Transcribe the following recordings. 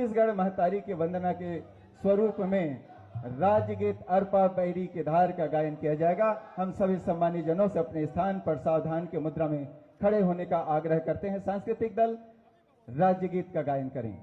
छत्तीसगढ़ महतारी की वंदना के स्वरूप में राज्य गीत अर्पा बैरी के धार का गायन किया जाएगा। हम सभी सम्मानित जनों से अपने स्थान पर सावधान के मुद्रा में खड़े होने का आग्रह करते हैं। सांस्कृतिक दल राज्य गीत का गायन करें।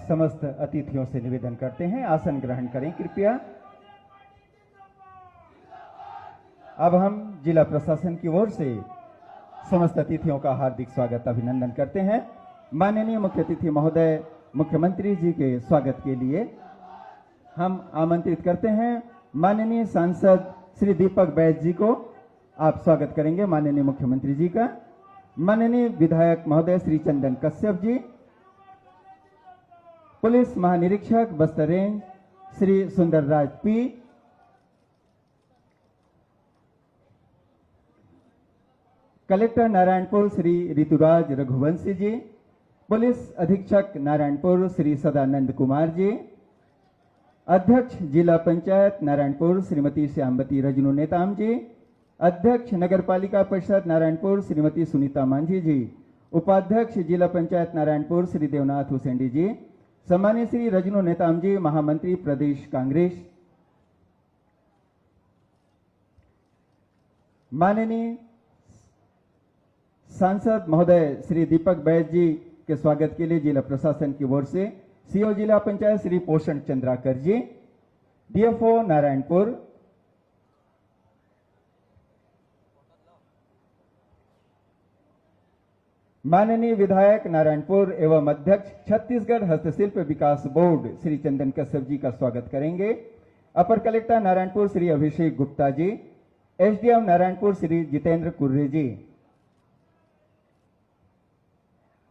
समस्त अतिथियों से निवेदन करते हैं आसन ग्रहण करें कृपया। अब हम जिला प्रशासन की ओर से समस्त अतिथियों का हार्दिक स्वागत अभिनंदन करते हैं। माननीय मुख्य अतिथि महोदय मुख्यमंत्री जी के स्वागत के लिए हम आमंत्रित करते हैं माननीय सांसद श्री दीपक बैज जी को। आप स्वागत करेंगे माननीय मुख्यमंत्री जी का। माननीय विधायक महोदय श्री चंदन कश्यप जी, पुलिस महानिरीक्षक Bastar range Shri Sundarraj P, collector Narayanpur Shri Rituraj Raghuvanshi ji, police अधीक्षक नारायणपुर श्री सदानंद कुमार जी, अध्यक्ष जिला पंचायत नारायणपुर श्रीमती श्यामवती रजनू नेताम जी, अध्यक्ष नगरपालिका परिषद नारायणपुर श्रीमती सुनीता मांझी जी, उपाध्यक्ष जिला पंचायत नारायणपुर श्री देवनाथ हुसैंडी जी, सम्मानित श्री रजनू नेताम जी महामंत्री प्रदेश कांग्रेस, माननीय सांसद महोदय श्री दीपक बैज जी के स्वागत के लिए जिला प्रशासन की ओर से सीओ जिला पंचायत श्री पोषण चंद्राकर जी, डीएफओ नारायणपुर, माननीय विधायक नारायणपुर एवं अध्यक्ष छत्तीसगढ़ हस्तशिल्प विकास बोर्ड श्री चंदन कश्यप जी का स्वागत करेंगे। अपर कलेक्टर नारायणपुर श्री अभिषेक गुप्ता जी, एसडीएम नारायणपुर श्री जितेंद्र कुर्रे जी,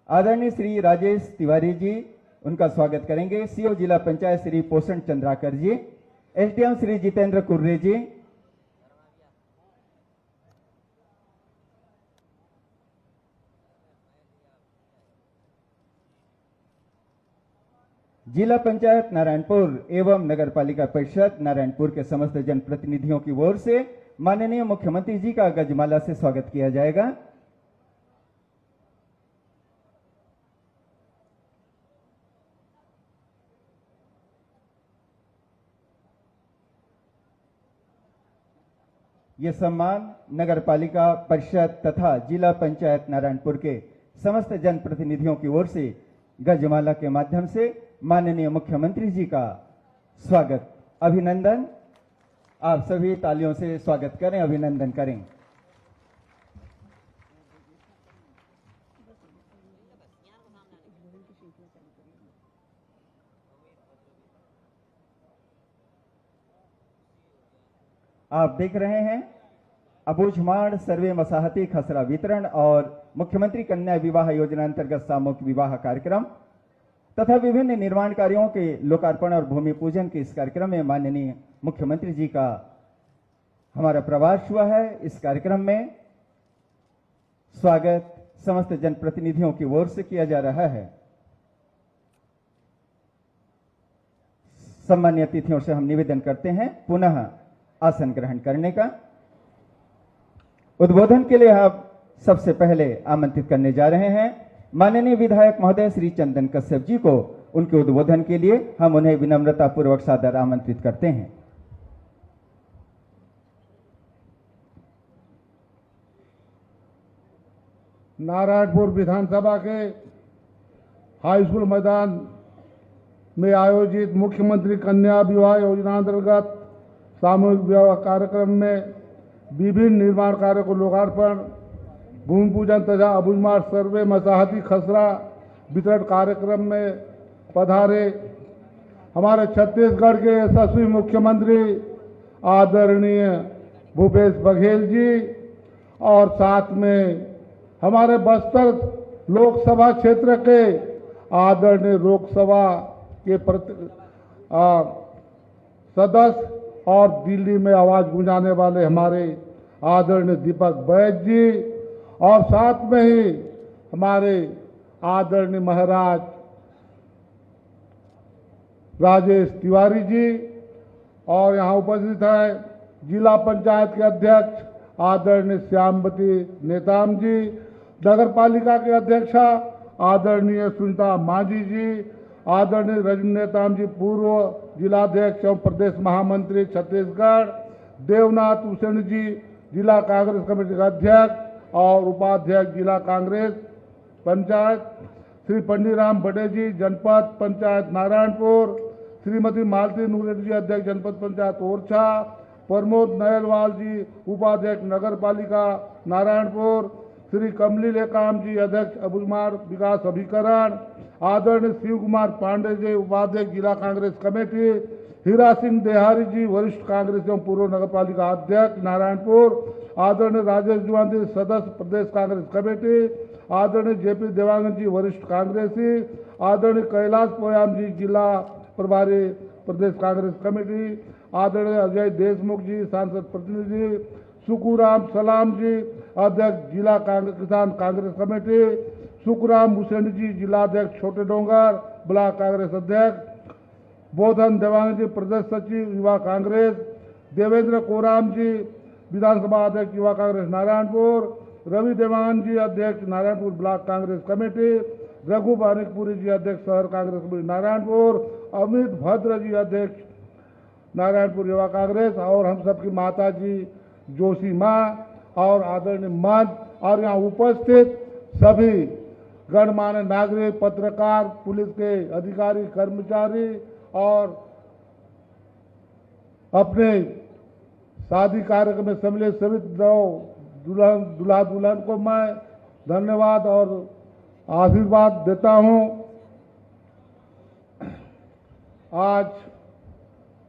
आदरणीय श्री राजेश तिवारी जी उनका स्वागत करेंगे। सीओ जिला पंचायत श्री पोषण चंद्राकर जी, एसडीएम श्री जितेंद्र कुर्रे जी, जिला पंचायत नारायणपुर एवं नगरपालिका परिषद नारायणपुर के समस्त जनप्रतिनिधियों की ओर से माननीय मुख्यमंत्री जी का गजमाला से स्वागत किया जाएगा। ये सम्मान नगरपालिका परिषद तथा जिला पंचायत नारायणपुर के समस्त जनप्रतिनिधियों की ओर से गजमाला के माध्यम से माननीय मुख्यमंत्री जी का स्वागत अभिनंदन। आप सभी तालियों से स्वागत करें, अभिनंदन करें। आप देख रहे हैं अबूझमाड़ सर्वे मसाहती खसरा वितरण और मुख्यमंत्री कन्या विवाह योजना अंतर्गत सामूहिक विवाह कार्यक्रम तथा विभिन्न निर्माण कार्यों के लोकार्पण और भूमि पूजन के इस कार्यक्रम में माननीय मुख्यमंत्री जी का हमारा प्रवास हुआ है। इस कार्यक्रम में स्वागत समस्त जनप्रतिनिधियों की ओर से किया जा रहा है। सम्मान्य अतिथियों से हम निवेदन करते हैं पुनः आसन ग्रहण करने का। उद्बोधन के लिए आप सबसे पहले आमंत्रित करने जा रहे हैं माननीय विधायक महोदय श्री चंदन कश्यप जी को। उनके उद्बोधन के लिए हम उन्हें विनम्रता पूर्वक सादर आमंत्रित करते हैं। नारायणपुर विधानसभा के हाई स्कूल मैदान में आयोजित मुख्यमंत्री कन्या विवाह योजना अंतर्गत सामूहिक विवाह कार्यक्रम में विभिन्न निर्माण कार्यों को लोकार्पण, भूमि पूजन तथा अबूझमाड़ सर्वे मसाहती खसरा वितरण कार्यक्रम में पधारे हमारे छत्तीसगढ़ के यशस्वी मुख्यमंत्री आदरणीय भूपेश बघेल जी और साथ में हमारे बस्तर लोकसभा क्षेत्र के आदरणीय लोकसभा के सदस्य और दिल्ली में आवाज गूंजाने वाले हमारे आदरणीय दीपक बैद जी और साथ में ही हमारे आदरणीय महाराज राजेश तिवारी जी और यहाँ उपस्थित है जिला पंचायत के अध्यक्ष आदरणीय श्यामवती नेताम जी, नगर पालिका के अध्यक्षा आदरणीय सुनीता मांझी जी, आदरणीय रजनी नेताम जी पूर्व जिलाध्यक्ष एवं प्रदेश महामंत्री छत्तीसगढ़, देवनाथ उसेन जी जिला कांग्रेस कमेटी का अध्यक्ष और उपाध्यक्ष जिला कांग्रेस पंचायत, श्री पंडीराम बडे जी जनपद पंचायत नारायणपुर, श्रीमती मालती नूरेट जी अध्यक्ष जनपद पंचायत ओरछा, प्रमोद नयलवाल जी उपाध्यक्ष नगर पालिका नारायणपुर, श्री कमली लेकाम जी अध्यक्ष अबूझमाड़ विकास अभिकरण, आदरणीय शिव कुमार पांडे जी उपाध्यक्ष जिला कांग्रेस कमेटी, हीरा सिंह देहारी जी वरिष्ठ कांग्रेस एवं पूर्व नगर पालिका अध्यक्ष नारायणपुर, आदरणीय राजेश जुआंदी सदस्य प्रदेश कांग्रेस कमेटी, आदरणीय जेपी देवांगन जी वरिष्ठ कांग्रेसी, आदरणीय कैलाश पोयाम जी जिला प्रभारी प्रदेश कांग्रेस कमेटी, आदरणीय अजय देशमुख जी सांसद प्रतिनिधि, सुकुराम सलाम जी अध्यक्ष जिला किसान कांग्रेस कमेटी, सुकुराम हुसैन जी जिलाध्यक्ष छोटे डोंगर ब्लॉक कांग्रेस अध्यक्ष, बोधन देवांग जी प्रदेश सचिव युवा कांग्रेस, देवेंद्र कोराम जी विधानसभा अध्यक्ष युवा कांग्रेस नारायणपुर, रवि देवान जी अध्यक्ष नारायणपुर ब्लॉक कांग्रेस कमेटी, रघु बानिकपुरी जी अध्यक्ष शहर कांग्रेस कमेटी नारायणपुर, अमित भद्र जी अध्यक्ष नारायणपुर युवा कांग्रेस और हम सबकी माता जी जोशी माँ और आदरणीय मंच और यहाँ उपस्थित सभी गणमान्य नागरिक, पत्रकार, पुलिस के अधिकारी, कर्मचारी और अपने शादी कार्यक्रम में सम्मिलित सभी दूल्हा दुल्हन को मैं धन्यवाद और आशीर्वाद देता हूं। आज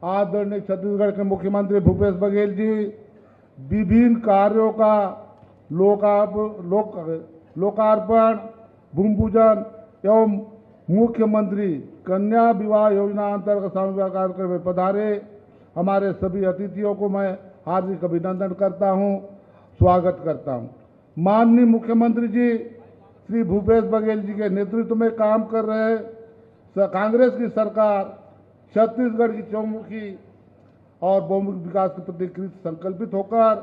आदरणीय छत्तीसगढ़ के मुख्यमंत्री भूपेश बघेल जी विभिन्न कार्यों का लोकार्पण, भूमि पूजन एवं मुख्यमंत्री कन्या विवाह योजना अंतर्गत सामूहिक कार्यक्रम में पधारे हमारे सभी अतिथियों को मैं हार्दिक अभिनंदन करता हूं, स्वागत करता हूं। माननीय मुख्यमंत्री जी श्री भूपेश बघेल जी के नेतृत्व में काम कर रहे कांग्रेस की सरकार छत्तीसगढ़ की चौमुखी और बहुमुखी विकास के प्रति कृत संकल्पित होकर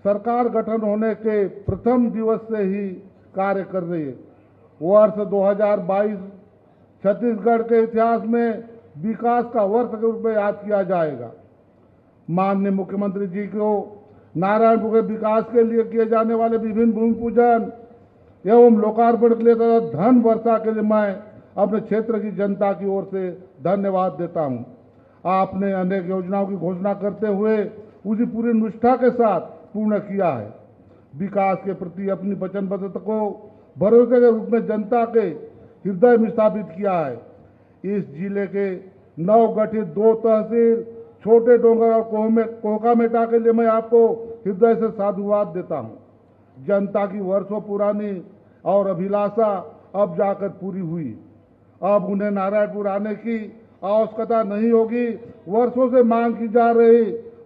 सरकार गठन होने के प्रथम दिवस से ही कार्य कर रही है। वर्ष 2022 छत्तीसगढ़ के इतिहास में विकास का वर्ष के रूप में याद किया जाएगा। माननीय मुख्यमंत्री जी को नारायणपुर के विकास के लिए किए जाने वाले विभिन्न भूमि पूजन एवं लोकार्पण के लिए तथा धन वर्षा के लिए मैं अपने क्षेत्र की जनता की ओर से धन्यवाद देता हूं। आपने अनेक योजनाओं की घोषणा करते हुए उसी पूरी निष्ठा के साथ पूर्ण किया है। विकास के प्रति अपनी वचनबद्धता को भरोसे के रूप में जनता के हृदय में स्थापित किया है। इस जिले के नवगठित 2 तहसील छोटे डोंगर और कोकामेटा के लिए मैं आपको हृदय से साधुवाद देता हूं। जनता की वर्षों पुरानी और अभिलाषा अब जाकर पूरी हुई। अब उन्हें नारायणपुर आने की आवश्यकता नहीं होगी। वर्षों से मांग की जा रही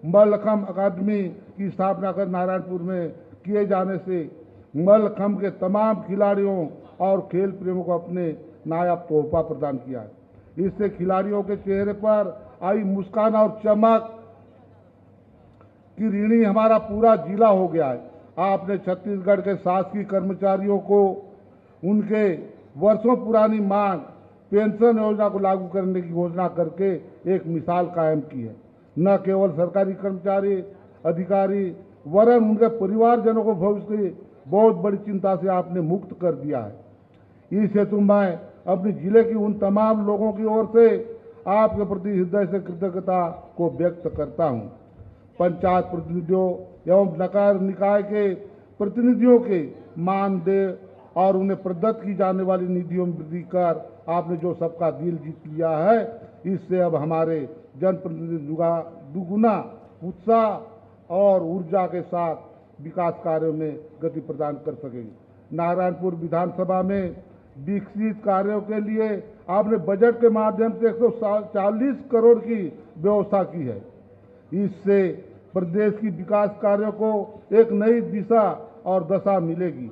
मल्लखम्ब अकादमी की स्थापना कर नारायणपुर में किए जाने से मल्लखम्ब के तमाम खिलाड़ियों और खेल प्रेमियों को अपने नायाब तोहफा प्रदान किया है। इससे खिलाड़ियों के चेहरे पर आई मुस्कान और चमक की ऋणी हमारा पूरा जिला हो गया है। आपने छत्तीसगढ़ के शासकीय कर्मचारियों को उनके वर्षों पुरानी मांग पेंशन योजना को लागू करने की घोषणा करके एक मिसाल कायम की है। न केवल सरकारी कर्मचारी अधिकारी वरन उनके परिवारजनों को भविष्य की बहुत बड़ी चिंता से आपने मुक्त कर दिया है। इस हेतु मैं अपने जिले की उन तमाम लोगों की ओर से आपके प्रति हृदय से कृतज्ञता को व्यक्त करता हूं। पंचायत प्रतिनिधियों एवं नगर निकाय के प्रतिनिधियों के मानदेय और उन्हें प्रदत्त की जाने वाली निधियों में वृद्धि कर आपने जो सबका दिल जीत लिया है, इससे अब हमारे जनप्रतिनिधि दुगुना उत्साह और ऊर्जा के साथ विकास कार्यों में गति प्रदान कर सकेंगे। नारायणपुर विधानसभा में विकसित कार्यों के लिए आपने बजट के माध्यम से 140 करोड़ की व्यवस्था की है। इससे प्रदेश की विकास कार्यों को एक नई दिशा और दशा मिलेगी,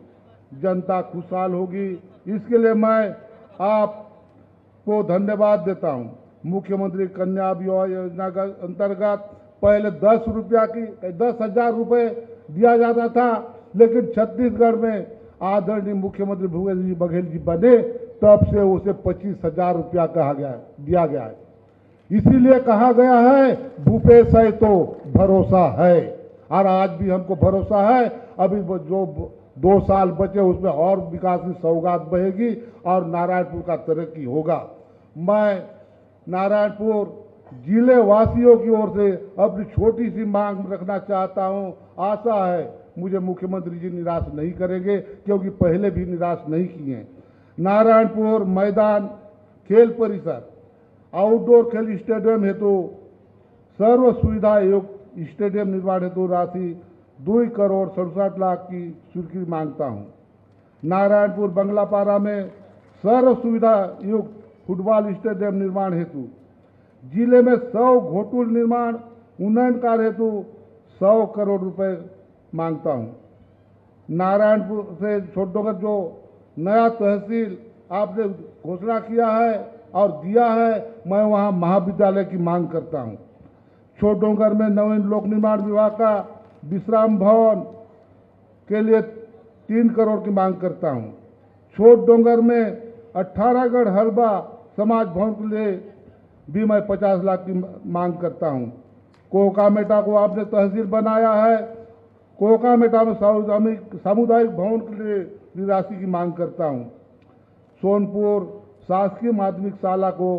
जनता खुशहाल होगी। इसके लिए मैं आपको धन्यवाद देता हूं। मुख्यमंत्री कन्या विवाह योजना के अंतर्गत पहले 10,000 रुपए दिया जाता था, लेकिन छत्तीसगढ़ में आदरणीय मुख्यमंत्री भूपेश जी बघेल जी बने तब से उसे 25,000 रुपया दिया गया है। इसीलिए कहा गया है भूपेश है तो भरोसा है, और आज भी हमको भरोसा है। अभी जो 2 साल बचे उसमें और विकास की सौगात बहेगी और नारायणपुर का तरक्की होगा। मैं नारायणपुर जिले वासियों की ओर से अपनी छोटी सी मांग रखना चाहता हूं। आशा है मुझे मुख्यमंत्री जी निराश नहीं करेंगे, क्योंकि पहले भी निराश नहीं किए। नारायणपुर मैदान खेल परिसर आउटडोर खेल स्टेडियम हेतु सर्व सुविधा युक्त स्टेडियम निर्माण हेतु राशि 2 करोड़ 67 लाख की स्वीकृति मांगता हूं। नारायणपुर बंगलापारा में सर्व सुविधा युक्त फुटबॉल स्टेडियम निर्माण हेतु जिले में 100 घोटुल निर्माण उन्नयन कार्य हेतु 100 करोड़ रुपए मांगता हूं। नारायणपुर से छोटोगर जो नया तहसील आपने घोषणा किया है और दिया है, मैं वहां महाविद्यालय की मांग करता हूं। छोटोगर में नवीन लोक निर्माण विभाग का विश्राम भवन के लिए 3 करोड़ की मांग करता हूं। छोट डोंगर में 18गढ़ हलबा समाज भवन के लिए भी मैं 50 लाख की मांग करता हूं। कोकामेटा को आपने तहसील बनाया है, कोकामेटा में सामुदायिक भवन के लिए भी राशि की मांग करता हूं। सोनपुर शासकीय माध्यमिक शाला को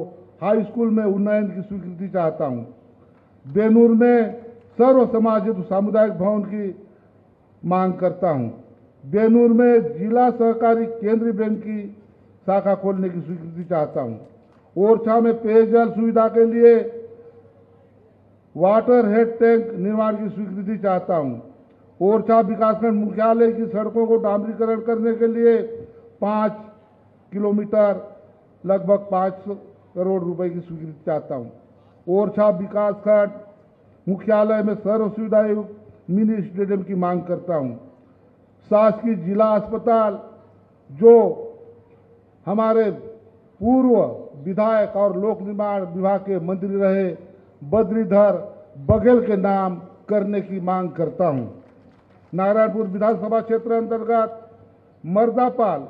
हाई स्कूल में उन्नयन की स्वीकृति चाहता हूं। बेनूर में सर्व समाज हेतु सामुदायिक भवन की मांग करता हूं। बेनूर में जिला सहकारी केंद्रीय बैंक की शाखा खोलने की स्वीकृति चाहता हूं। ओरछा में पेयजल सुविधा के लिए वाटर हेड टैंक निर्माण की स्वीकृति चाहता हूं। ओरछा विकासखंड मुख्यालय की सड़कों को डामरीकरण करने के लिए 5 किलोमीटर लगभग 500 करोड़ रुपए की स्वीकृति चाहता हूं। ओरछा विकासखंड मुख्यालय में सर्व सुविधा युक्त मिनी स्टेडियम की मांग करता हूं। शासकीय जिला अस्पताल जो हमारे पूर्व विधायक और लोक निर्माण विभाग के मंत्री रहे बद्रीधर बघेल के नाम करने की मांग करता हूं। नारायणपुर विधानसभा क्षेत्र अंतर्गत मर्दापाल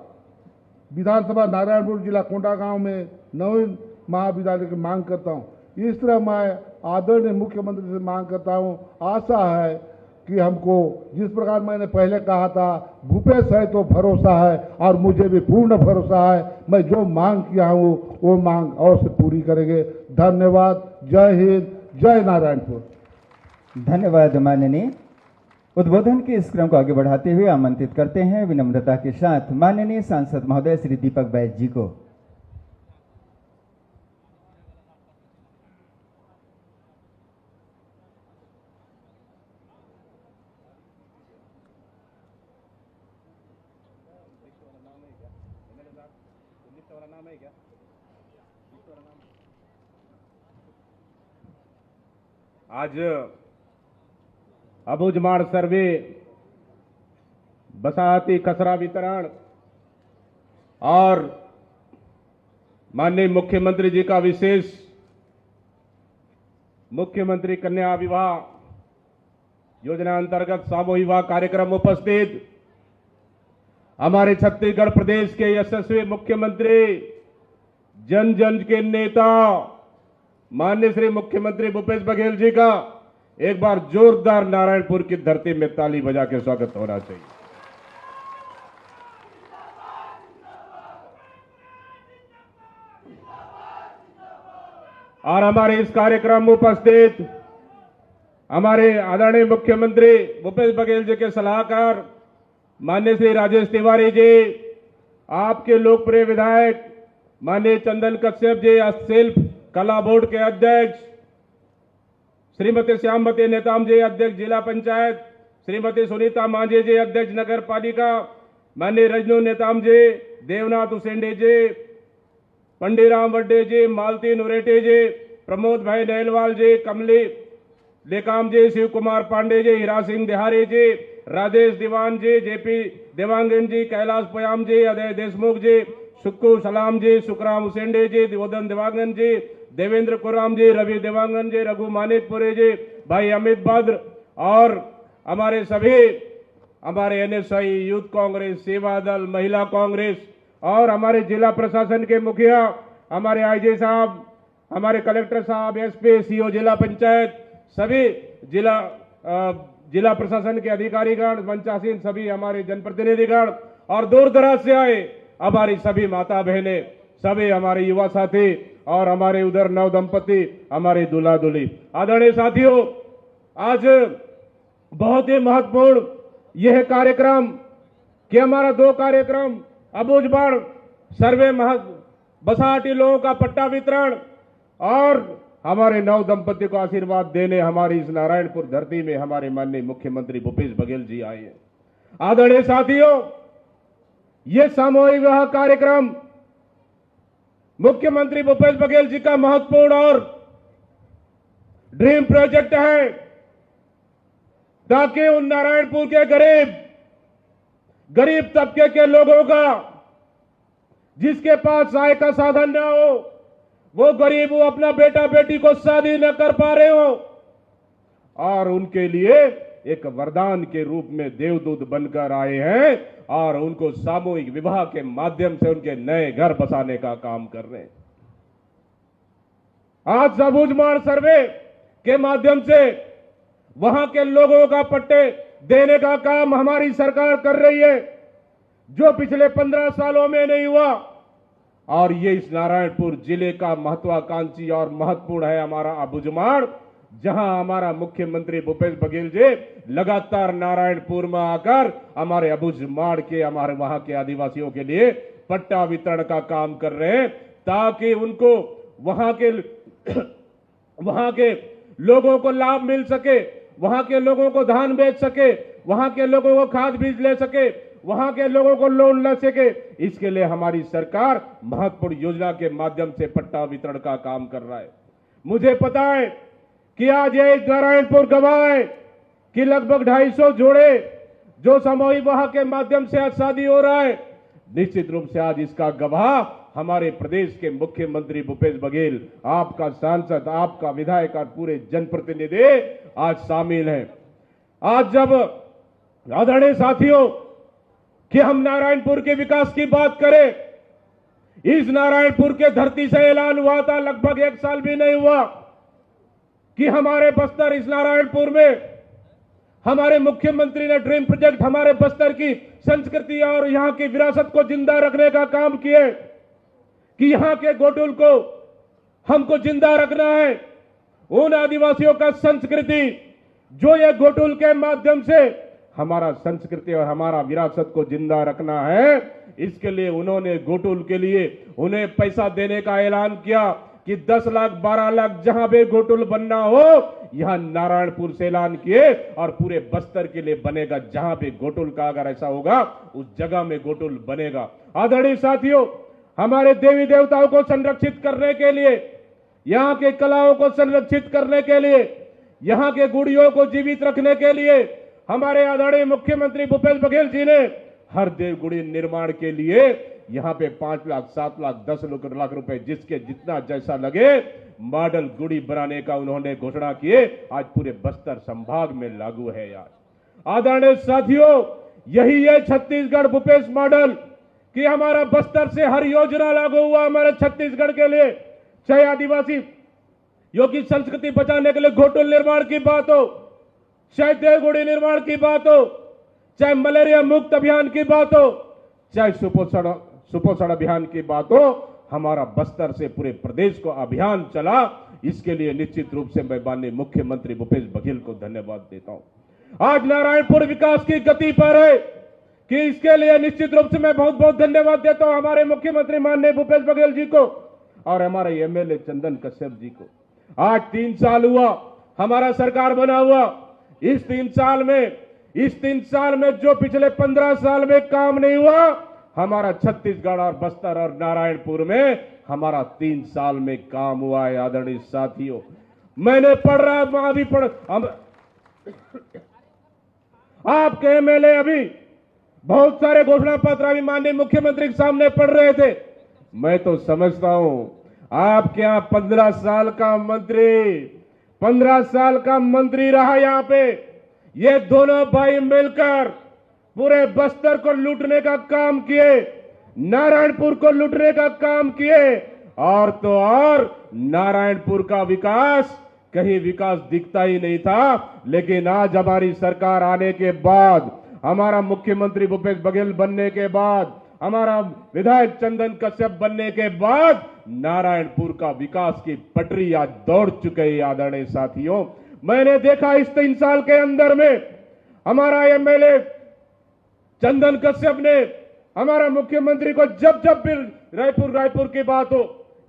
विधानसभा नारायणपुर जिला कोंडागांव में नवीन महाविद्यालय की मांग करता हूं। इस तरह मैं आदरणीय मुख्यमंत्री से मांग करता हूं। आशा है कि हमको जिस प्रकार मैंने पहले कहा था भूपेश है तो भरोसा है, और मुझे भी पूर्ण भरोसा है मैं जो मांग किया हूं वो मांग अवश्य पूरी करेंगे। धन्यवाद। जय हिंद, जय नारायणपुर। धन्यवाद माननीय। उद्बोधन के इस क्रम को आगे बढ़ाते हुए आमंत्रित करते हैं विनम्रता के साथ माननीय सांसद महोदय श्री दीपक बैज जी को। आज अबूझमाड़ सर्वे, बसाहती खसरा वितरण और माननीय मुख्यमंत्री जी का विशेष मुख्यमंत्री कन्या विवाह योजना अंतर्गत सामूहिक विवाह कार्यक्रम उपस्थित हमारे छत्तीसगढ़ प्रदेश के यशस्वी मुख्यमंत्री, जन जन के नेता माननीय श्री मुख्यमंत्री भूपेश बघेल जी का एक बार जोरदार नारायणपुर की धरती में ताली बजा के स्वागत होना चाहिए। और हमारे इस कार्यक्रम में उपस्थित हमारे आदरणीय मुख्यमंत्री भूपेश बघेल जी के सलाहकार माननीय श्री राजेश तिवारी जी, आपके लोकप्रिय विधायक माननीय चंदन कश्यप जी, सेल्फ कला बोर्ड के अध्यक्ष श्रीमती श्यामवती नेताम जी, अध्यक्ष जिला पंचायत, श्रीमती सुनीता मांझी जी, अध्यक्ष नगर पालिका, माननीय रजनू नेताम जी, देवनाथ उसेंडे जी, पंडीराम वड्डे जी, मालती नुरेटे जी, प्रमोद भाई नहलवाल जी, कमली लेकाम जी, शिव कुमार पांडे जी, हीरा सिंह बिहारी जी, राजेश दीवान जी, जेपी देवांगन जी, कैलाश पयाम जी, अजय देशमुख जी, सुक्कू सलाम जी, सुखराम उसेंडे जी, दिवोदन देवांगन जी, देवेंद्र कुराम जी, रवि देवांगन जी, रघु मानिकपुरे जी, भाई अमित भद्र और हमारे सभी हमारे एनएसआई, यूथ कांग्रेस, सेवा दल, महिला कांग्रेस और हमारे जिला प्रशासन के मुखिया, हमारे आईजी साहब, हमारे कलेक्टर साहब, एसपी, सीओ जिला पंचायत, सभी जिला प्रशासन के अधिकारीगण, मंचासीन सभी हमारे जनप्रतिनिधिगण और दूर दराज से आए हमारी सभी माता बहनें, सभी हमारे युवा साथी और हमारे उधर नव दंपति, हमारे दूल्हा दुल्ही। आदरणीय साथियों, आज बहुत ही महत्वपूर्ण यह कार्यक्रम कि हमारा दो कार्यक्रम अबूझमाड़ सर्वे, बसाहटी लोगों का पट्टा वितरण और हमारे नव दंपति को आशीर्वाद देने हमारी इस नारायणपुर धरती में हमारे माननीय मुख्यमंत्री भूपेश बघेल जी आए हैं। आदरणीय साथियों, यह सामूहिक विवाह कार्यक्रम मुख्यमंत्री भूपेश बघेल जी का महत्वपूर्ण और ड्रीम प्रोजेक्ट है, ताकि उन नारायणपुर के गरीब तबके के लोगों का जिसके पास आय का साधन न हो, वो गरीब, वो अपना बेटा बेटी को शादी न कर पा रहे हो और उनके लिए एक वरदान के रूप में देवदूत बनकर आए हैं और उनको सामूहिक विवाह के माध्यम से उनके नए घर बसाने का काम कर रहे हैं। आज अबूझमाड़ सर्वे के माध्यम से वहां के लोगों का पट्टे देने का काम हमारी सरकार कर रही है, जो पिछले 15 सालों में नहीं हुआ और ये इस नारायणपुर जिले का महत्वाकांक्षी और महत्वपूर्ण है हमारा अबूझमाड़, जहां हमारा मुख्यमंत्री भूपेश बघेल जी लगातार नारायणपुर में आकर हमारे अबूझमाड़ के, हमारे वहां के आदिवासियों के लिए पट्टा वितरण का काम कर रहे हैं, ताकि उनको वहां के लोगों को लाभ मिल सके, वहां के लोगों को धान बेच सके, वहां के लोगों को खाद बीज ले सके, वहां के लोगों को लोन ले सके। इसके लिए हमारी सरकार महत्वपूर्ण योजना के माध्यम से पट्टा वितरण का काम कर रहा है। मुझे पता है कि आज ये नारायणपुर गवाह है कि लगभग 250 जोड़े जो सामूहिक विवाह के माध्यम से आज शादी हो रहा है, निश्चित रूप से आज इसका गवाह हमारे प्रदेश के मुख्यमंत्री भूपेश बघेल, आपका सांसद, आपका विधायक और पूरे जनप्रतिनिधि आज शामिल हैं। आज जब आदरणीय साथियों कि हम नारायणपुर के विकास की बात करें, इस नारायणपुर के धरती से ऐलान हुआ था, लगभग 1 साल भी नहीं हुआ कि हमारे बस्तर, इस नारायणपुर में हमारे मुख्यमंत्री ने ड्रीम प्रोजेक्ट हमारे बस्तर की संस्कृति और यहां की विरासत को जिंदा रखने का काम किए कि यहां के गोटुल को हमको जिंदा रखना है। उन आदिवासियों का संस्कृति जो ये गोटुल के माध्यम से हमारा संस्कृति और हमारा विरासत को जिंदा रखना है, इसके लिए उन्होंने गोटुल के लिए उन्हें पैसा देने का ऐलान किया कि 10 लाख 12 लाख जहां भी गोटुल बनना हो, यहां नारायणपुर से ऐलान किए और पूरे बस्तर के लिए बनेगा। जहां भी गोटुल का अगर ऐसा होगा, उस जगह में गोटुल बनेगा। आदरणीय साथियों, हमारे देवी देवताओं को संरक्षित करने के लिए, यहाँ के कलाओं को संरक्षित करने के लिए, यहाँ के गुड़ियों को जीवित रखने के लिए हमारे आदरणीय मुख्यमंत्री भूपेश बघेल जी ने हर देवगुड़ी निर्माण के लिए यहाँ पे 5 लाख, 7 लाख, 10 लाख रुपए जिसके जितना जैसा लगे मॉडल गुड़ी बनाने का उन्होंने घोषणा किए। आज पूरे बस्तर संभाग में लागू है। यार आदरणीय साथियों, यही है छत्तीसगढ़ भूपेश मॉडल कि हमारा बस्तर से हर योजना लागू हुआ हमारे छत्तीसगढ़ के लिए, चाहे आदिवासी योगी संस्कृति बचाने के लिए घोटुल निर्माण की बात हो, चाहे देवगुड़ी निर्माण की बात हो, चाहे मलेरिया मुक्त अभियान की बात हो, चाहे सुपोषण अभियान की बात हो, हमारा बस्तर से पूरे प्रदेश को अभियान चला। इसके लिए निश्चित रूप से मैं माननीय मुख्यमंत्री भूपेश बघेल को धन्यवाद देता हूं। आज नारायणपुर विकास की गति पर है कि इसके लिए निश्चित रूप से मैं बहुत बहुत धन्यवाद देता हूं हमारे मुख्यमंत्री माननीय भूपेश बघेल जी को और हमारे एमएलए चंदन कश्यप जी को। आज 3 साल हुआ हमारा सरकार बना हुआ। इस 3 साल में जो पिछले 15 साल में काम नहीं हुआ, हमारा छत्तीसगढ़ और बस्तर और नारायणपुर में हमारा 3 साल में काम हुआ है। आदरणीय साथियों, मैंने पढ़ रहा अभी आपके एमएलए अभी बहुत सारे घोषणा पत्र अभी माननीय मुख्यमंत्री के सामने पढ़ रहे थे। मैं तो समझता हूं आपके यहां 15 साल का मंत्री रहा यहां पे। ये दोनों भाई मिलकर पूरे बस्तर को लूटने का काम किए, नारायणपुर को लूटने का काम किए और तो और नारायणपुर का विकास कहीं विकास दिखता ही नहीं था। लेकिन आज हमारी सरकार आने के बाद, हमारा मुख्यमंत्री भूपेश बघेल बनने के बाद, हमारा विधायक चंदन कश्यप बनने के बाद नारायणपुर का विकास की पटरी आज दौड़ चुके हैं। आदरणीय साथियों, मैंने देखा इस 3 साल के अंदर में हमारा एमएलए चंदन कश्यप ने हमारा मुख्यमंत्री को जब भी रायपुर की बात हो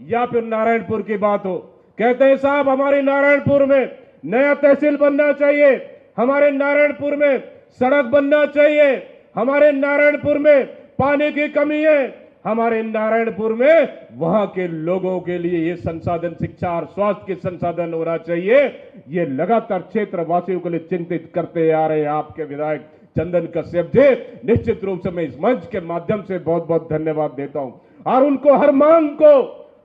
या फिर नारायणपुर की बात हो, कहते हैं साहब हमारे नारायणपुर में नया तहसील बनना चाहिए, हमारे नारायणपुर में सड़क बनना चाहिए, हमारे नारायणपुर में पानी की कमी है, हमारे नारायणपुर में वहां के लोगों के लिए ये संसाधन, शिक्षा और स्वास्थ्य के संसाधन होना चाहिए। ये लगातार क्षेत्र वासियों के लिए चिंतित करते आ रहे हैं आपके विधायक चंदन कश्यप जी। निश्चित रूप से मैं इस मंच के माध्यम से बहुत बहुत धन्यवाद देता हूं और उनको हर मांग को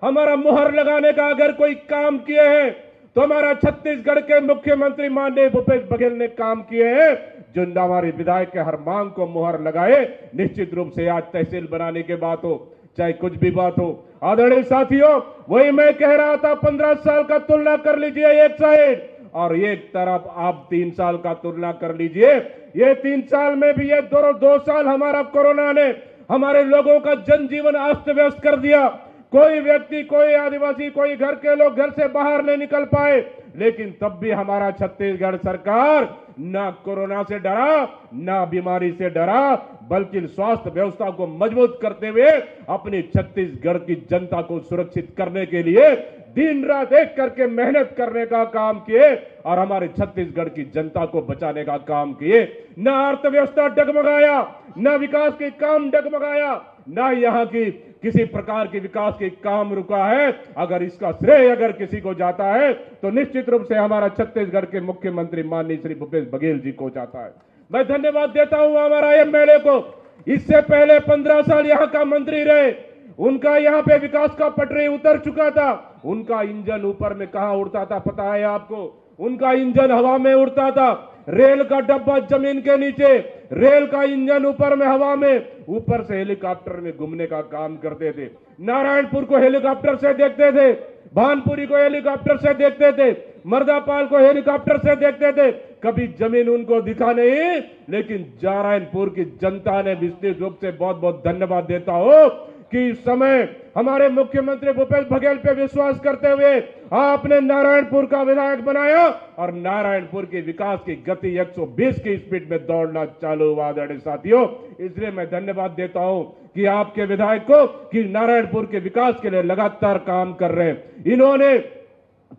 हमारा मुहर लगाने का अगर कोई काम किए हैं तो हमारा छत्तीसगढ़ के मुख्यमंत्री माननीय भूपेश बघेल ने काम किए हैं, जो हमारे विधायक के हर मांग को मुहर लगाए। निश्चित रूप से आज तहसील बनाने की बात हो, चाहे कुछ भी बात हो। आदरणीय साथियों, वही मैं कह रहा था 15 साल का तुलना कर लीजिए एक साइड और एक तरफ आप 3 साल का तुलना कर लीजिए। ये 3 साल में भी ये 2 साल हमारा कोरोना ने हमारे लोगों का जनजीवन अस्त व्यस्त कर दिया। कोई व्यक्ति, कोई आदिवासी, कोई घर के लोग घर से बाहर नहीं निकल पाए, लेकिन तब भी हमारा छत्तीसगढ़ सरकार ना कोरोना से डरा, ना बीमारी से डरा, बल्कि स्वास्थ्य व्यवस्था को मजबूत करते हुए अपनी छत्तीसगढ़ की जनता को सुरक्षित करने के लिए दिन रात एक करके मेहनत करने का काम किए और हमारे छत्तीसगढ़ की जनता को बचाने का काम किए। न अर्थव्यवस्था डगमगाया, न विकास के काम डगमगाया, न यहाँ की किसी प्रकार की विकास के काम रुका है। अगर इसका श्रेय अगर किसी को जाता है तो निश्चित रूप से हमारा छत्तीसगढ़ के मुख्यमंत्री माननीय श्री भूपेश बघेल जी को जाता है। मैं धन्यवाद देता हूं हमारा एमएलए को। इससे पहले 15 साल यहाँ का मंत्री रहे, उनका यहाँ पे विकास का पटरी उतर चुका था। उनका इंजन ऊपर में कहां उड़ता था पता है आपको? उनका इंजन हवा में उड़ता था, रेल का डब्बा जमीन के नीचे, रेल का इंजन ऊपर में हवा में, ऊपर से हेलीकॉप्टर में घूमने का काम करते थे। नारायणपुर को हेलीकॉप्टर से देखते थे, भानपुरी को हेलीकॉप्टर से देखते थे, मर्दापाल को हेलीकॉप्टर से देखते थे, कभी जमीन उनको दिखा नहीं। लेकिन नारायणपुर की जनता ने विस्तृत रूप से बहुत बहुत धन्यवाद देता हूं कि इस समय हमारे मुख्यमंत्री भूपेश बघेल पे विश्वास करते हुए आपने नारायणपुर का विधायक बनाया और नारायणपुर के विकास की गति 120 की स्पीड में दौड़ना चालू हुआ। आदरणीय साथियों, इसलिए मैं धन्यवाद देता हूं कि आपके विधायक को कि नारायणपुर के विकास के लिए लगातार काम कर रहे हैं। इन्होंने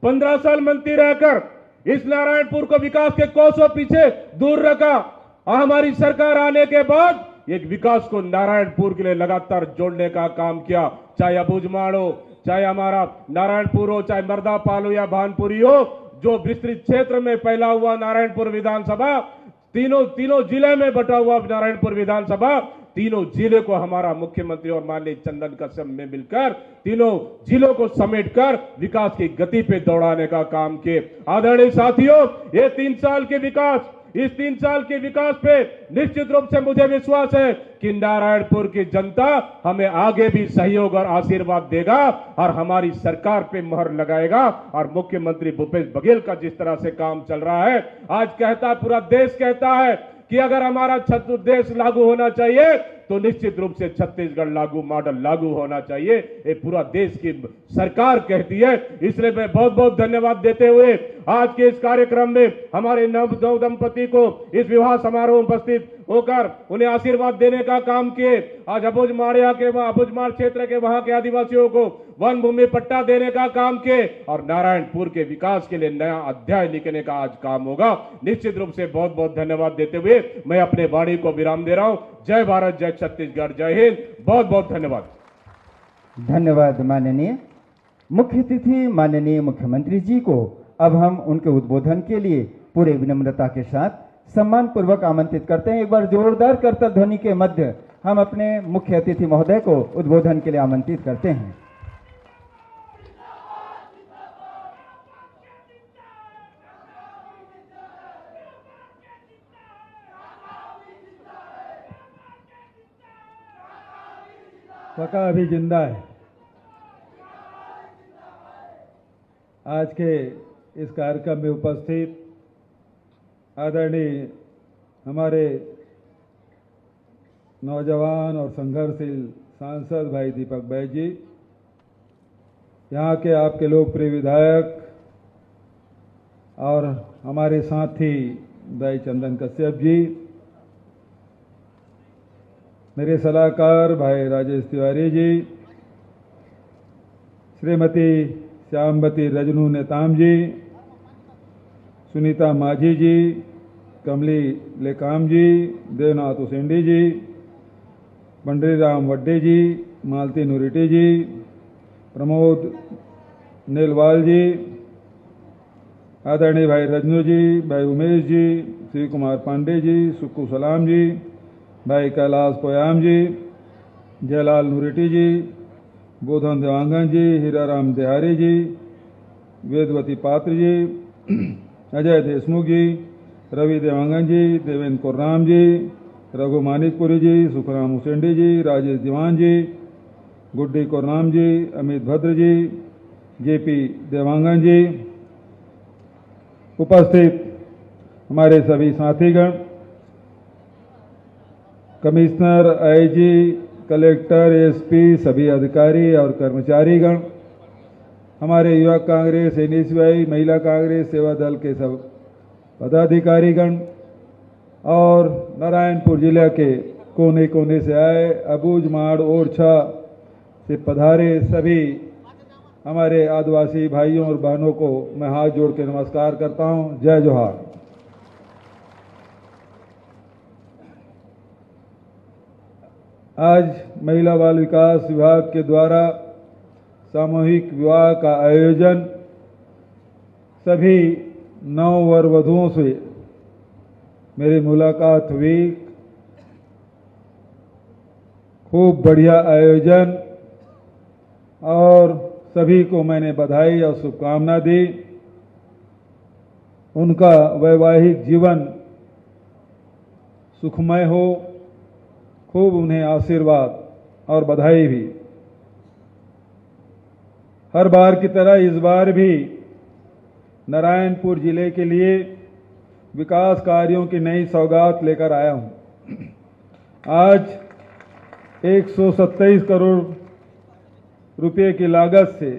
15 साल मंत्री रहकर इस नारायणपुर को विकास के कोसों पीछे दूर रखा और हमारी सरकार आने के बाद एक विकास को नारायणपुर के लिए लगातार जोड़ने का काम किया, चाहे अबुझमाड़ हो, चाहे हमारा नारायणपुर हो, चाहे मर्दापाल हो या भानपुरी हो। जो विस्तृत क्षेत्र में फैला हुआ नारायणपुर विधानसभा, तीनों जिले में बटा हुआ नारायणपुर विधानसभा, तीनों जिले को हमारा मुख्यमंत्री और माननीय चंदन कसम में मिलकर तीनों जिलों को समेटकर विकास की गति पे दौड़ाने का काम किए। आदरणीय साथियों, ये 3 साल के विकास, इस 3 साल के विकास पे निश्चित रूप से मुझे विश्वास है कि नारायणपुर की जनता हमें आगे भी सहयोग और आशीर्वाद देगा और हमारी सरकार पे मोहर लगाएगा। और मुख्यमंत्री भूपेश बघेल का जिस तरह से काम चल रहा है, आज कहता पूरा देश कहता है कि अगर हमारा देश लागू होना चाहिए तो निश्चित रूप से छत्तीसगढ़ लागू मॉडल लागू होना चाहिए, ये पूरा देश की सरकार कहती है। इसलिए मैं बहुत बहुत धन्यवाद देते हुए आज के इस कार्यक्रम में हमारे नव दंपति को इस विवाह समारोह में उपस्थित होकर उन्हें आशीर्वाद देने का काम किए। आज अबुझमाड़ क्षेत्र के वहां के आदिवासियों को वन भूमि पट्टा देने का काम किए और नारायणपुर के विकास के लिए नया अध्याय लिखने का आज काम होगा। निश्चित रूप से बहुत बहुत धन्यवाद देते हुए मैं अपने वाणी को विराम दे रहा हूं। जय भारत, जय छत्तीसगढ़, जय हिंद। बहुत बहुत धन्यवाद। धन्यवाद माननीय मुख्य अतिथि माननीय मुख्यमंत्री जी को। अब हम उनके उद्बोधन के लिए पूरे विनम्रता के साथ सम्मान पूर्वक आमंत्रित करते हैं। एक बार जोरदार करतब ध्वनि के मध्य हम अपने मुख्य अतिथि महोदय को उद्बोधन के लिए आमंत्रित करते हैं। सका अभी जिंदा है। आज के इस कार्यक्रम में उपस्थित आदरणीय हमारे नौजवान और संघर्षशील सांसद भाई दीपक बैज जी, यहाँ के आपके लोकप्रिय विधायक और हमारे साथी भाई चंदन कश्यप जी, मेरे सलाहकार भाई राजेश तिवारी जी, श्रीमती श्यामवती रजनू नेताम जी, सुनीता माझी जी, कमली लेकाम जी, देवनाथ उसेंडी जी, पंडरीराम वड्डे जी, मालती नुरिटी जी, प्रमोद नेलवाल जी, आदरणीय भाई रजनू जी, भाई उमेश जी, श्री कुमार पांडे जी, सुक्कू सलाम जी, भाई कैलाश पोयाम जी, जयलाल नुरिटी जी, बोधन देवांगन जी, हीराराम देहारी जी, वेदवती पात्र जी, अजय देशमुख जी, रवि देवांगन जी, देवेंद्र कोर्राम जी, रघु मानिकपुरी जी, सुखराम उसेंडी जी, राजेश दीवान जी, गुड्डी कोर्राम जी, अमित भद्र जी, जेपी देवांगन जी, उपस्थित हमारे सभी साथीगण, कमिश्नर, आईजी, कलेक्टर, एसपी, सभी अधिकारी और कर्मचारीगण, हमारे युवक कांग्रेस, एनएसयूआई, महिला कांग्रेस, सेवा दल के सब पदाधिकारीगण और नारायणपुर जिले के कोने कोने से आए, अबुझमाड़, ओरछा से पधारे सभी हमारे आदिवासी भाइयों और बहनों को मैं हाथ जोड़ के नमस्कार करता हूं। जय जोहार। आज महिला बाल विकास विभाग के द्वारा सामूहिक विवाह का आयोजन सभी 9 वर वधुओं से मेरी मुलाकात हुई। खूब बढ़िया आयोजन और सभी को मैंने बधाई और शुभकामना दी। उनका वैवाहिक जीवन सुखमय हो, खूब उन्हें आशीर्वाद और बधाई भी। हर बार की तरह इस बार भी नारायणपुर जिले के लिए विकास कार्यों की नई सौगात लेकर आया हूं। आज 127 करोड़ रुपए की लागत से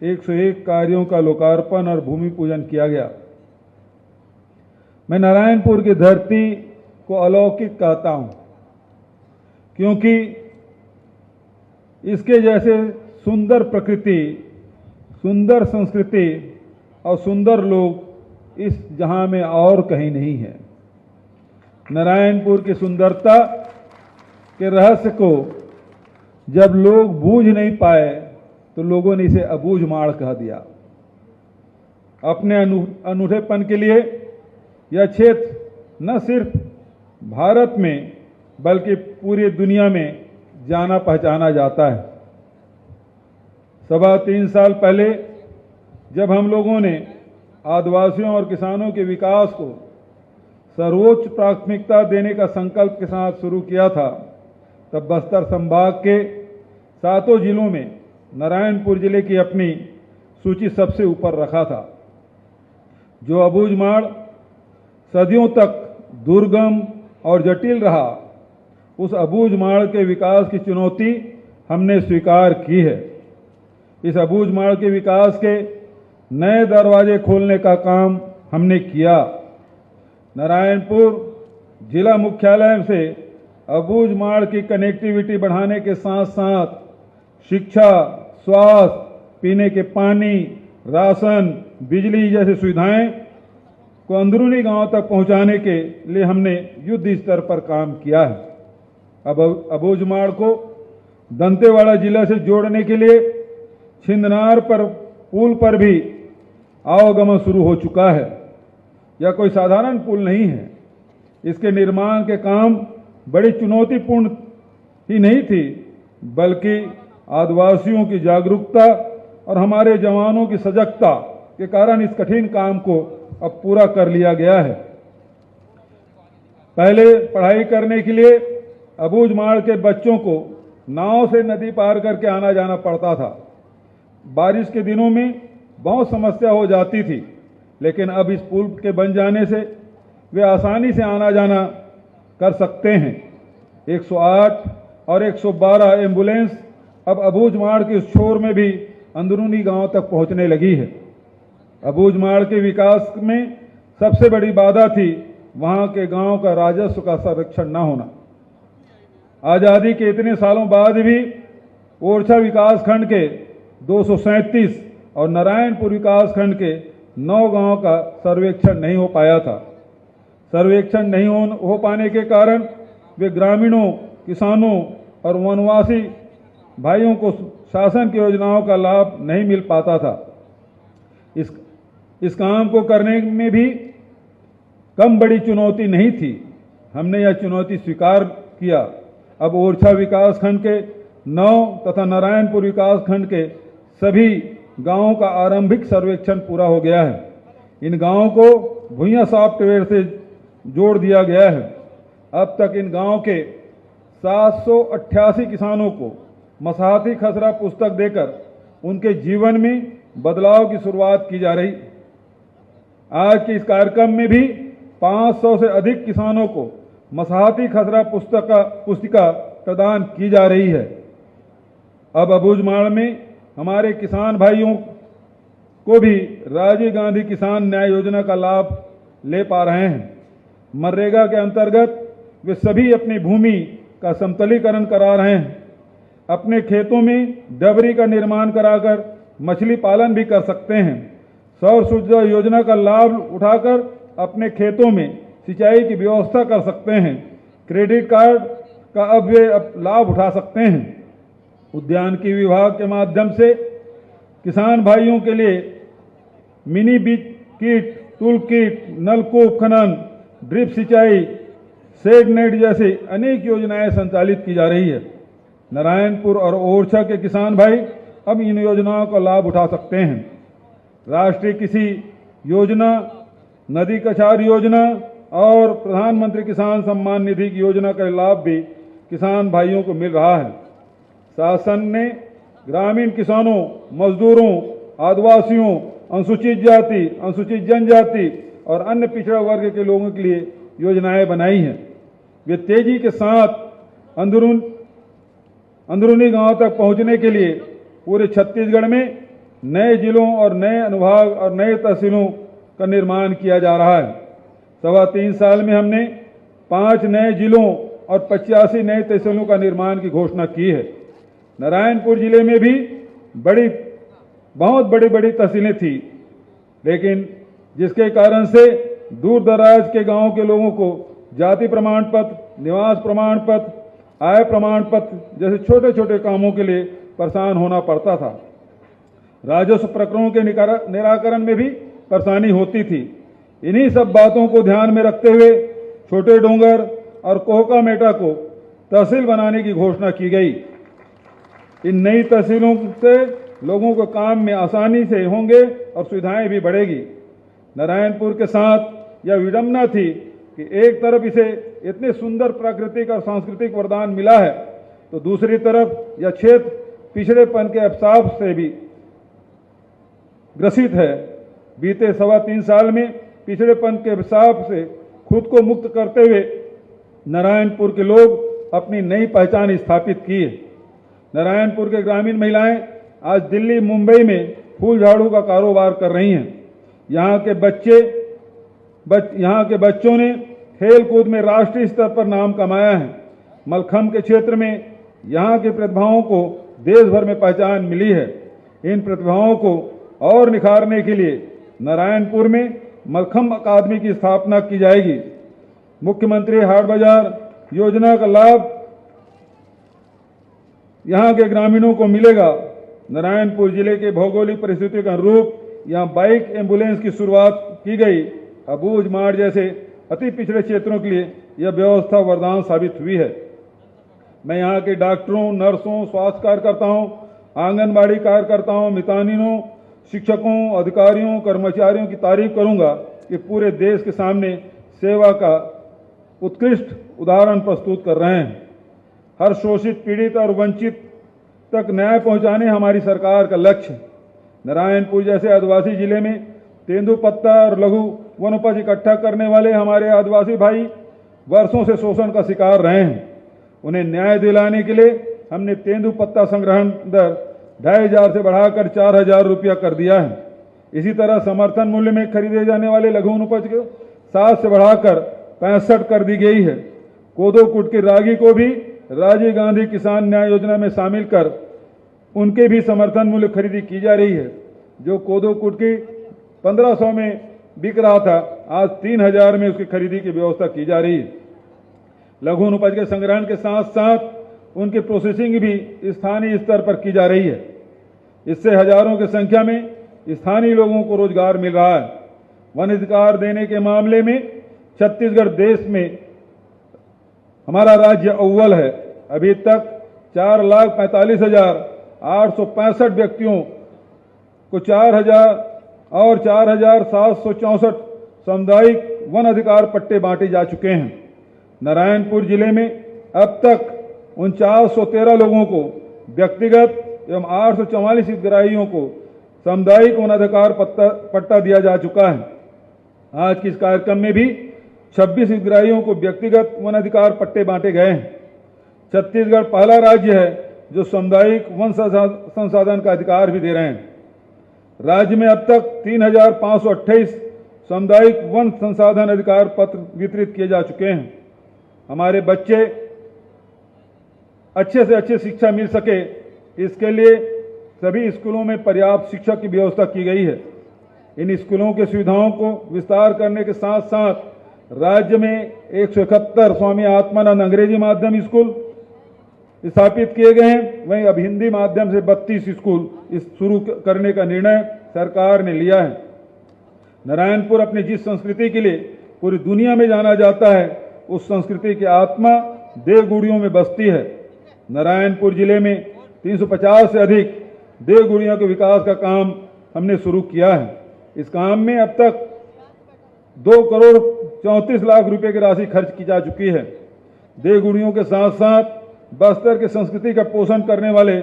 101 कार्यों का लोकार्पण और भूमि पूजन किया गया। मैं नारायणपुर की धरती को अलौकिक कहता हूं, क्योंकि इसके जैसे सुंदर प्रकृति, सुंदर संस्कृति और सुंदर लोग इस जहां में और कहीं नहीं है। नारायणपुर की सुंदरता के रहस्य को जब लोग बूझ नहीं पाए तो लोगों ने इसे अबूझ माड़ कह दिया। अपने अनूठेपन के लिए यह क्षेत्र न सिर्फ भारत में बल्कि पूरी दुनिया में जाना पहचाना जाता है। 3.25 साल पहले जब हम लोगों ने आदिवासियों और किसानों के विकास को सर्वोच्च प्राथमिकता देने का संकल्प के साथ शुरू किया था, तब बस्तर संभाग के 7 जिलों में नारायणपुर जिले की अपनी सूची सबसे ऊपर रखा था। जो अबूझमाड़ सदियों तक दुर्गम और जटिल रहा, उस अबूझमाड़ के विकास की चुनौती हमने स्वीकार की है। इस अबूझमाड़ के विकास के नए दरवाजे खोलने का काम हमने किया। नारायणपुर जिला मुख्यालय से अबूझमाड़ की कनेक्टिविटी बढ़ाने के साथ साथ शिक्षा, स्वास्थ्य, पीने के पानी, राशन, बिजली जैसी सुविधाएं को अंदरूनी गांव तक पहुंचाने के लिए हमने युद्ध स्तर पर काम किया है। अब अबूझमाड़ को दंतेवाड़ा जिला से जोड़ने के लिए छिंदनार पर पुल पर भी आवागमन शुरू हो चुका है। यह कोई साधारण पुल नहीं है। इसके निर्माण के काम बड़ी चुनौतीपूर्ण ही नहीं थी, बल्कि आदिवासियों की जागरूकता और हमारे जवानों की सजगता के कारण इस कठिन काम को अब पूरा कर लिया गया है। पहले पढ़ाई करने के लिए अबूझमाड़ के बच्चों को नाव से नदी पार करके आना जाना पड़ता था। बारिश के दिनों में बहुत समस्या हो जाती थी, लेकिन अब इस पुल के बन जाने से वे आसानी से आना जाना कर सकते हैं। 108 और 112 एम्बुलेंस अब अबूझमाड़ के उस छोर में भी अंदरूनी गांव तक पहुंचने लगी है। अबूझमाड़ के विकास में सबसे बड़ी बाधा थी वहां के गांव का राजस्व का संरक्षण न होना। आजादी के इतने सालों बाद भी ओरछा विकास खंड के 237 और नारायणपुर विकास खंड के 9 गांव का सर्वेक्षण नहीं हो पाया था। सर्वेक्षण नहीं हो पाने के कारण वे ग्रामीणों, किसानों और वनवासी भाइयों को शासन की योजनाओं का लाभ नहीं मिल पाता था। इस काम को करने में भी कम बड़ी चुनौती नहीं थी। हमने यह चुनौती स्वीकार किया। अब ओरछा विकास खंड के 9 तथा नारायणपुर विकास खंड के सभी गांवों का आरंभिक सर्वेक्षण पूरा हो गया है। इन गांवों को भुइयां सॉफ्टवेयर से जोड़ दिया गया है। अब तक इन गांवों के 788 किसानों को मसाहती खसरा पुस्तक देकर उनके जीवन में बदलाव की शुरुआत की जा रही। आज के इस कार्यक्रम में भी 500 से अधिक किसानों को मसाहती खसरा पुस्तिका प्रदान की जा रही है। अब अबूझमाड़ में हमारे किसान भाइयों को भी राजीव गांधी किसान न्याय योजना का लाभ ले पा रहे हैं। मनरेगा के अंतर्गत वे सभी अपनी भूमि का समतलीकरण करा रहे हैं। अपने खेतों में डबरी का निर्माण कराकर मछली पालन भी कर सकते हैं। सौर सूर्य योजना का लाभ उठाकर अपने खेतों में सिंचाई की व्यवस्था कर सकते हैं। क्रेडिट कार्ड का अब वे लाभ उठा सकते हैं। उद्यानिकी विभाग के माध्यम से किसान भाइयों के लिए मिनी बीज किट, टूल किट, नलकूप खनन, ड्रिप सिंचाई, शेड नेट जैसी अनेक योजनाएं संचालित की जा रही है। नारायणपुर और ओरछा के किसान भाई अब इन योजनाओं का लाभ उठा सकते हैं। राष्ट्रीय कृषि योजना, नदी कछार योजना और प्रधानमंत्री किसान सम्मान निधि की योजना का लाभ भी किसान भाइयों को मिल रहा है। शासन ने ग्रामीण किसानों, मजदूरों, आदिवासियों, अनुसूचित जाति, अनुसूचित जनजाति और अन्य पिछड़ा वर्ग के लोगों के लिए योजनाएं बनाई हैं। वे तेजी के साथ अंदरूनी गांव तक पहुंचने के लिए पूरे छत्तीसगढ़ में नए जिलों और नए अनुभाग और नए तहसीलों का निर्माण किया जा रहा है। 3.25 साल में हमने 5 नए जिलों और 85 नए तहसीलों का निर्माण की घोषणा की है। नारायणपुर जिले में भी बहुत बड़ी तहसीलें थी, लेकिन जिसके कारण से दूर दराज के गांवों के लोगों को जाति प्रमाण पत्र, निवास प्रमाण पत्र आय प्रमाण पत्र जैसे छोटे छोटे कामों के लिए परेशान होना पड़ता था। राजस्व प्रकरणों के निराकरण में भी परेशानी होती थी। इन्हीं सब बातों को ध्यान में रखते हुए छोटे डोंगर और कोहका मेटा को तहसील बनाने की घोषणा की गई। इन नई तहसीलों से लोगों को काम में आसानी से होंगे और सुविधाएं भी बढ़ेगी। नारायणपुर के साथ यह विडंबना थी कि एक तरफ इसे इतने सुंदर प्राकृतिक और सांस्कृतिक वरदान मिला है, तो दूसरी तरफ यह क्षेत्र पिछड़ेपन के अवसाद से भी ग्रसित है। बीते 3.25 साल में पिछड़ेपन के अवसाद से खुद को मुक्त करते हुए नारायणपुर के लोग अपनी नई पहचान स्थापित की है। नारायणपुर के ग्रामीण महिलाएं आज दिल्ली, मुंबई में फूल झाड़ू का कारोबार कर रही हैं। यहाँ के बच्चों ने खेल कूद में राष्ट्रीय स्तर पर नाम कमाया है। मलखम्ब के क्षेत्र में यहाँ की प्रतिभाओं को देश भर में पहचान मिली है। इन प्रतिभाओं को और निखारने के लिए नारायणपुर में मलखम्ब अकादमी की स्थापना की जाएगी। मुख्यमंत्री हाट बाजार योजना का लाभ यहाँ के ग्रामीणों को मिलेगा। नारायणपुर जिले के भौगोलिक परिस्थितियों के अनुरूप यहाँ बाइक एम्बुलेंस की शुरुआत की गई। अबूझ माड़ जैसे अति पिछड़े क्षेत्रों के लिए यह व्यवस्था वरदान साबित हुई है। मैं यहाँ के डॉक्टरों, नर्सों, स्वास्थ्य कार्यकर्ताओं, आंगनबाड़ी कार्यकर्ताओं, मितानिनों, शिक्षकों, अधिकारियों, कर्मचारियों की तारीफ करूंगा कि पूरे देश के सामने सेवा का उत्कृष्ट उदाहरण प्रस्तुत कर रहे हैं। हर शोषित, पीड़ित और वंचित तक न्याय पहुंचाने हमारी सरकार का लक्ष्य है। नारायणपुर जैसे आदिवासी जिले में तेंदुपत्ता और लघु वनोपज इकट्ठा करने वाले हमारे आदिवासी भाई वर्षों से शोषण का शिकार रहे हैं। उन्हें न्याय दिलाने के लिए हमने तेंदुपत्ता संग्रहण दर 2,500 से बढ़ाकर 4,000 रुपया कर दिया है। इसी तरह समर्थन मूल्य में खरीदे जाने वाले लघु वनोपज को 7 से बढ़ाकर 65 कर दी गई है। कोदो कूट की रागी को भी राजीव गांधी किसान न्याय योजना में शामिल कर उनके भी समर्थन मूल्य खरीदी की जा रही है। जो कोदो कूट की 1500 में बिक रहा था, आज 3,000 में उसकी खरीदी की व्यवस्था की जा रही है। लघु वनोपज के संग्रहण के साथ साथ उनकी प्रोसेसिंग भी स्थानीय स्तर पर की जा रही है। इससे हजारों की संख्या में स्थानीय लोगों को रोजगार मिल रहा है। वन अधिकार देने के मामले में छत्तीसगढ़ देश में हमारा राज्य अव्वल है। अभी तक 4,45,865 व्यक्तियों को 4,764 सामुदायिक वन अधिकार पट्टे बांटे जा चुके हैं। नारायणपुर जिले में अब तक 4913 लोगों को व्यक्तिगत एवं 844 हितग्राहियों को सामुदायिक वन अधिकार पट्टा दिया जा चुका है। आज के इस कार्यक्रम में भी 26 हितग्राहियों को व्यक्तिगत वन अधिकार पट्टे बांटे गए हैं। छत्तीसगढ़ पहला राज्य है जो सामुदायिक वन संसाधन का अधिकार भी दे रहे हैं। राज्य में अब तक 3,528 सामुदायिक वन संसाधन अधिकार पत्र वितरित किए जा चुके हैं। हमारे बच्चे अच्छे से अच्छे शिक्षा मिल सके, इसके लिए सभी स्कूलों में पर्याप्त शिक्षक की व्यवस्था की गई है। इन स्कूलों की सुविधाओं को विस्तार करने के साथ साथ राज्य में 171 स्वामी आत्मानंद अंग्रेजी माध्यम स्कूल स्थापित किए गए हैं। वहीं अब हिंदी माध्यम से 32 स्कूल शुरू करने का निर्णय सरकार ने लिया है। नारायणपुर अपनी जिस संस्कृति के लिए पूरी दुनिया में जाना जाता है, उस संस्कृति की आत्मा देवगुड़ियों में बसती है। नारायणपुर जिले में 350 से अधिक देवगुड़ियों के विकास का काम हमने शुरू किया है। इस काम में अब तक 2,34,00,000 रुपए की राशि खर्च की जा चुकी है। देवगुड़ियों के साथ साथ बस्तर की संस्कृति का पोषण करने वाले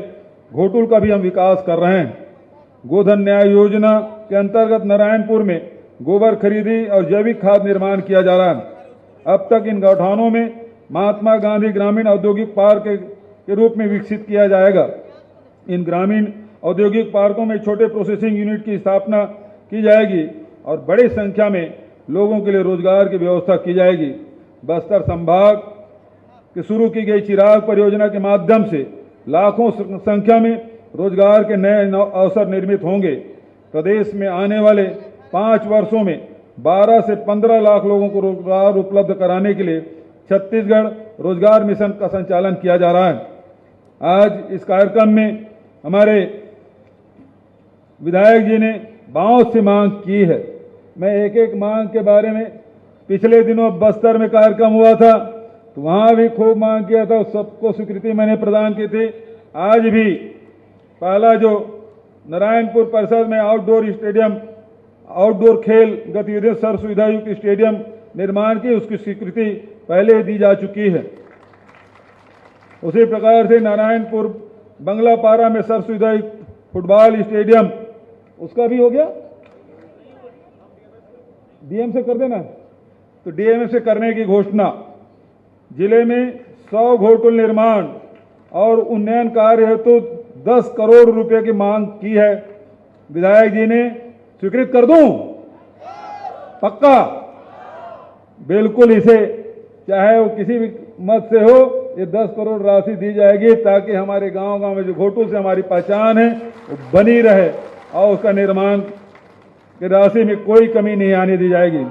घोटुल का भी हम विकास कर रहे हैं। गोधन न्याय योजना के अंतर्गत नारायणपुर में गोबर खरीदी और जैविक खाद निर्माण किया जा रहा है। अब तक इन गौठानों में महात्मा गांधी ग्रामीण औद्योगिक पार्क के रूप में विकसित किया जाएगा। इन ग्रामीण औद्योगिक पार्कों में छोटे प्रोसेसिंग यूनिट की स्थापना की जाएगी और बड़ी संख्या में लोगों के लिए रोजगार की व्यवस्था की जाएगी। बस्तर संभाग की शुरू की गई चिराग परियोजना के माध्यम से लाखों संख्या में रोजगार के नए अवसर निर्मित होंगे। प्रदेश में आने वाले 5 वर्षों में 12 से 15 लाख लोगों को रोजगार उपलब्ध कराने के लिए छत्तीसगढ़ रोजगार मिशन का संचालन किया जा रहा है। आज इस कार्यक्रम में हमारे विधायक जी ने बहुत सी मांग की है। मैं एक एक मांग के बारे में, पिछले दिनों बस्तर में कार्यक्रम हुआ था तो वहां भी खूब मांग किया था, सबको स्वीकृति मैंने प्रदान की थी। आज भी पहला जो नारायणपुर परिषद में आउटडोर स्टेडियम, आउटडोर खेल गतिविधियों सर्व सुविधा युक्त स्टेडियम निर्माण की, उसकी स्वीकृति पहले दी जा चुकी है। उसी प्रकार से नारायणपुर बंगलापारा में सर्व सुविधा युक्त फुटबॉल स्टेडियम, उसका भी हो गया। डीएम से कर देना, तो डीएम से करने की घोषणा। जिले में 100 घोटुल निर्माण और उन्नयन कार्य हेतु 10 करोड़ रुपए की मांग की है। विधायक जी ने स्वीकृत कर दूं? पक्का? बिल्कुल, इसे चाहे वो किसी भी मत से हो, ये 10 करोड़ राशि दी जाएगी ताकि हमारे गांव-गांव में जो घोटुल से हमारी पहचान है वो बनी रहे और उसका निर्माण की राशि में कोई कमी नहीं आने दी जाएगी।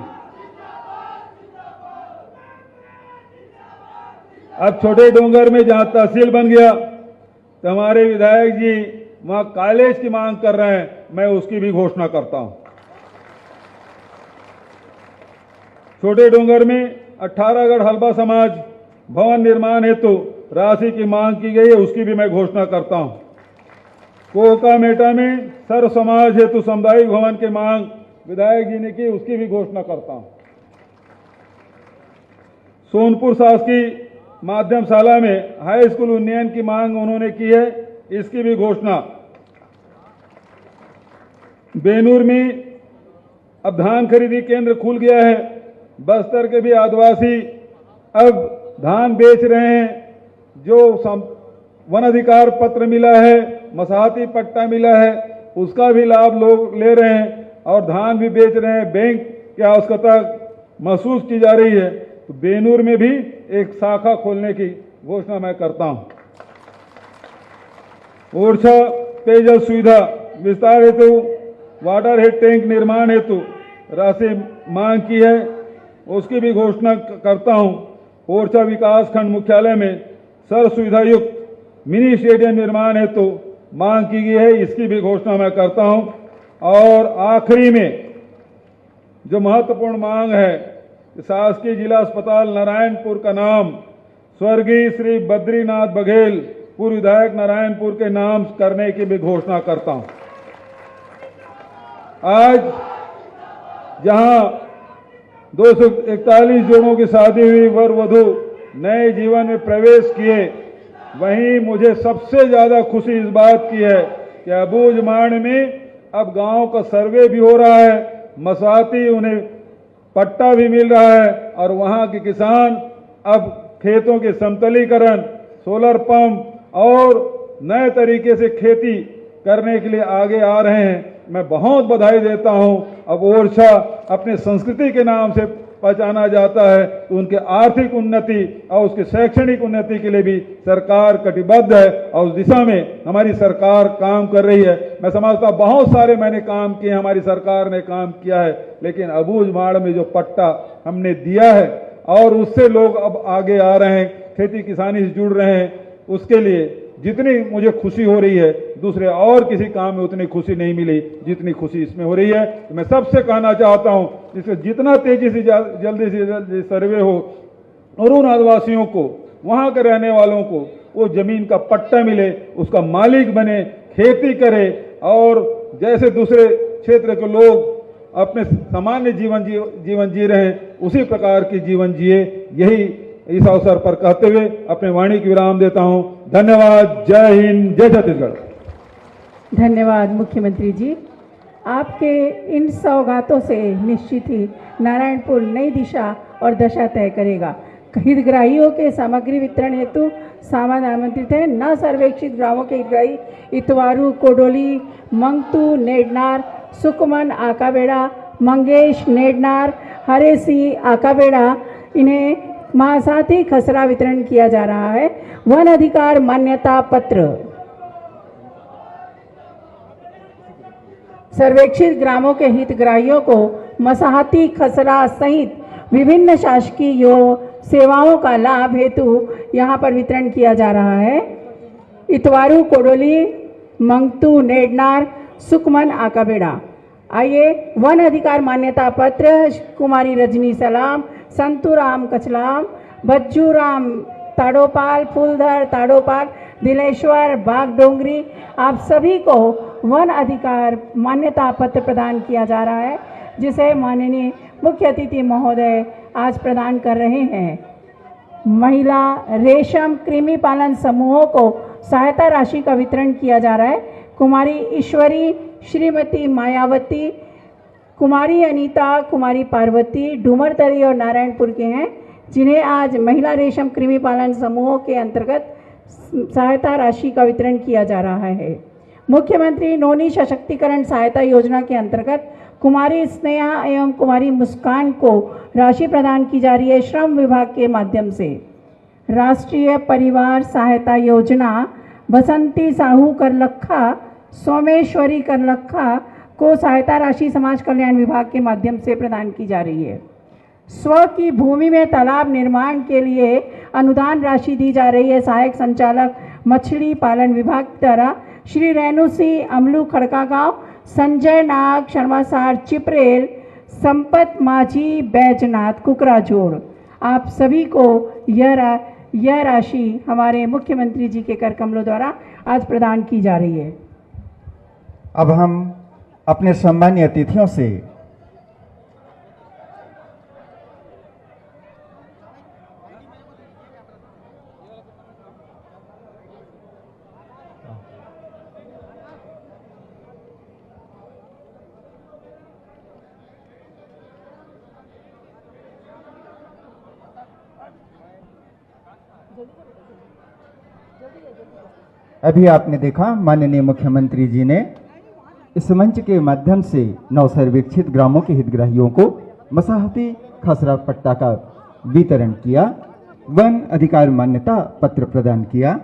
अब छोटे डोंगर में जहां तहसील बन गया तो हमारे विधायक जी वहां कॉलेज की मांग कर रहे हैं, मैं उसकी भी घोषणा करता हूं। छोटे डोंगर में 18गढ़ हलबा समाज भवन निर्माण हेतु राशि की मांग की गई है, उसकी भी मैं घोषणा करता हूं। कोका मेटा में सर्व समाज हेतु सामुदायिक भवन की मांग विधायक जी ने की, उसकी भी घोषणा करता हूं। सोनपुर शासकीय माध्यम शाला में हाई स्कूल उन्नयन की मांग उन्होंने की है, इसकी भी घोषणा। बेनूर में अब धान खरीदी केंद्र खुल गया है। बस्तर के भी आदिवासी अब धान बेच रहे हैं। जो वन अधिकार पत्र मिला है, मसाहती पट्टा मिला है, उसका भी लाभ लोग ले रहे हैं और धान भी बेच रहे हैं। बैंक की आवश्यकता महसूस की जा रही है, तो बेनूर में भी एक शाखा खोलने की घोषणा मैं करता हूं। ओरछा पेयजल सुविधा विस्तार हेतु वाटर हेड टैंक निर्माण हेतु राशि मांग की है, उसकी भी घोषणा करता हूं। ओरछा विकास खंड मुख्यालय में सर्व सुविधा युक्त मिनी स्टेडियम निर्माण हेतु मांग की गई है, इसकी भी घोषणा मैं करता हूं। और आखिरी में जो महत्वपूर्ण मांग है, शासकीय जिला अस्पताल नारायणपुर का नाम स्वर्गीय श्री बद्रीनाथ बघेल पूर्व विधायक नारायणपुर के नाम करने की भी घोषणा करता हूं। आज जहां 241 जोड़ों की शादी हुई, वर वधू नए जीवन में प्रवेश किए, वहीं मुझे सबसे ज्यादा खुशी इस बात की है कि अबूझमाड़ में अब गांव का सर्वे भी हो रहा है, मसाहती उन्हें पट्टा भी मिल रहा है और वहां के किसान अब खेतों के समतलीकरण, सोलर पंप और नए तरीके से खेती करने के लिए आगे आ रहे हैं। मैं बहुत बधाई देता हूं। अब ओरछा अपने संस्कृति के नाम से पहचाना जाता है, तो उनके आर्थिक उन्नति और उसके शैक्षणिक उन्नति के लिए भी सरकार कटिबद्ध है और उस दिशा में हमारी सरकार काम कर रही है। मैं समझता बहुत सारे मैंने काम किए, हमारी सरकार ने काम किया है, लेकिन अबूझमाड़ में जो पट्टा हमने दिया है और उससे लोग अब आगे आ रहे हैं, खेती किसानी से जुड़ रहे हैं, उसके लिए जितनी मुझे खुशी हो रही है दूसरे और किसी काम में उतनी खुशी नहीं मिली जितनी खुशी इसमें हो रही है। तो मैं सबसे कहना चाहता हूं, इसमें जितना तेजी से जल्दी से जल्दी सर्वे हो और उन आदिवासियों को, वहां के रहने वालों को वो जमीन का पट्टा मिले, उसका मालिक बने, खेती करे और जैसे दूसरे क्षेत्र के लोग अपने सामान्य जीवन जी रहे हैं, उसी प्रकार की जीवन जिए। यही इस अवसर पर कहते हुए अपने वाणी की विराम देता हूं। धन्यवाद। जय हिंद, जय छत्तीसगढ़। धन्यवाद मुख्यमंत्री जी। आपके इन सौगातों से निश्चित ही नारायणपुर नई दिशा और दशा तय करेगा। हितग्राहियों के सामग्री वितरण हेतु सामान आमंत्रित है। न सर्वेक्षित ग्रामों के हितग्राही इतवारू, कोडोली, मंगतू, नेडनार, सुकमन, आकाबेड़ा, मंगेश, नेडनार, हरेसी, आकाबेड़ा, इन्हें महासाथी खसरा वितरण किया जा रहा है। वन अधिकार मान्यता पत्र सर्वेक्षित ग्रामों के हितग्राहियों को मसाहती खसरा सहित विभिन्न शासकीय सेवाओं का लाभ हेतु यहाँ पर वितरण किया जा रहा है। इतवारू कोडोली, मंगतू नेडनार, सुकमन आकाबेड़ा। आइए वन अधिकार मान्यता पत्र कुमारी रजनी सलाम, संतूराम कचलाम, बज्जूराम ताड़ोपाल, फूलधर ताड़ोपाल, दिलेश्वर बागडोंगरी, आप सभी को वन अधिकार मान्यता पत्र प्रदान किया जा रहा है, जिसे माननीय मुख्य अतिथि महोदय आज प्रदान कर रहे हैं। महिला रेशम कृमि पालन समूहों को सहायता राशि का वितरण किया जा रहा है। कुमारी ईश्वरी, श्रीमती मायावती, कुमारी अनीता, कुमारी पार्वती डूमरतरी और नारायणपुर के हैं, जिन्हें आज महिला रेशम कृमि पालन समूहों के अंतर्गत सहायता राशि का वितरण किया जा रहा है। मुख्यमंत्री नोनी सशक्तिकरण सहायता योजना के अंतर्गत कुमारी स्नेहा एवं कुमारी मुस्कान को राशि प्रदान की जा रही है श्रम विभाग के माध्यम से। राष्ट्रीय परिवार सहायता योजना बसंती साहू करलखा, सोमेश्वरी करलखा को सहायता राशि समाज कल्याण विभाग के माध्यम से प्रदान की जा रही है। स्व की भूमि में तालाब निर्माण के लिए अनुदान राशि दी जा रही है। सहायक संचालक मछली पालन विभाग द्वारा श्री रेणु सिंह अमलू खड़का गांव, संजय नाग शर्मासार चिपरेल, संपत माझी बैजनाथ कुकराझोड़। आप सभी को यह राशि हमारे मुख्यमंत्री जी के कर कमलों द्वारा आज प्रदान की जा रही है। अब हम अपने सम्मानीय अतिथियों से अभी आपने देखा माननीय मुख्यमंत्री जी ने इस मंच के माध्यम से 9 सर्वेक्षित ग्रामों के हितग्राहियों को मसाहती खसरा पट्टा का वितरण किया, वन अधिकार मान्यता पत्र प्रदान किया।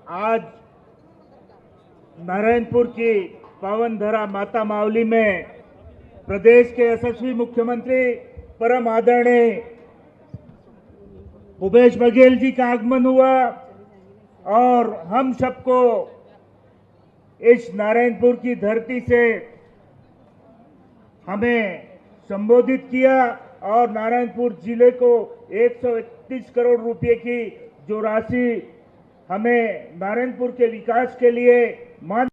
आज नारायणपुर की पावन धरा माता मावली में प्रदेश के यशस्वी मुख्यमंत्री परम आदरणीय भूपेश बघेल जी का आगमन हुआ और हम सबको इस नारायणपुर की धरती से हमें संबोधित किया और नारायणपुर जिले को 131 करोड़ रुपए की जो राशि हमें नारायणपुर के विकास के लिए मान